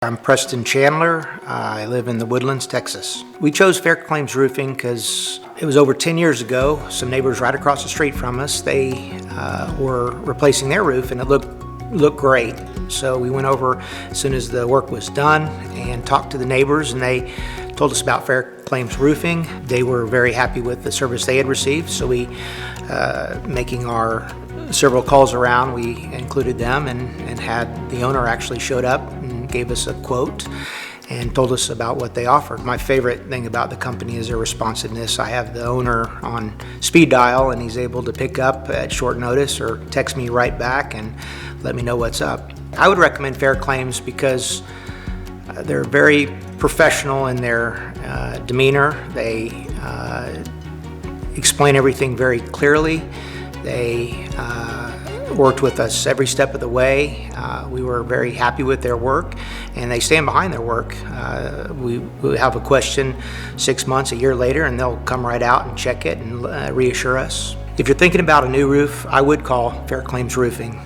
I'm Preston Chandler. I live in the Woodlands, Texas. We chose FairClaims Roofing because it was over 10 years ago. Some neighbors right across the street from us, they were replacing their roof and it looked great. So we went over as soon as the work was done and talked to the neighbors, and they told us about FairClaims Roofing. They were very happy with the service they had received, so we, making our several calls around, we included them and had the owner actually showed up and gave us a quote and told us about what they offered. My favorite thing about the company is their responsiveness. I have the owner on speed dial and he's able to pick up at short notice or text me right back and let me know what's up. I would recommend FairClaims because they're very professional in their demeanor. They explain everything very clearly. They worked with us every step of the way. We were very happy with their work, and they stand behind their work. We have a question 6 months, a year later, and they'll come right out and check it and reassure us. If you're thinking about a new roof, I would call FairClaims Roofing.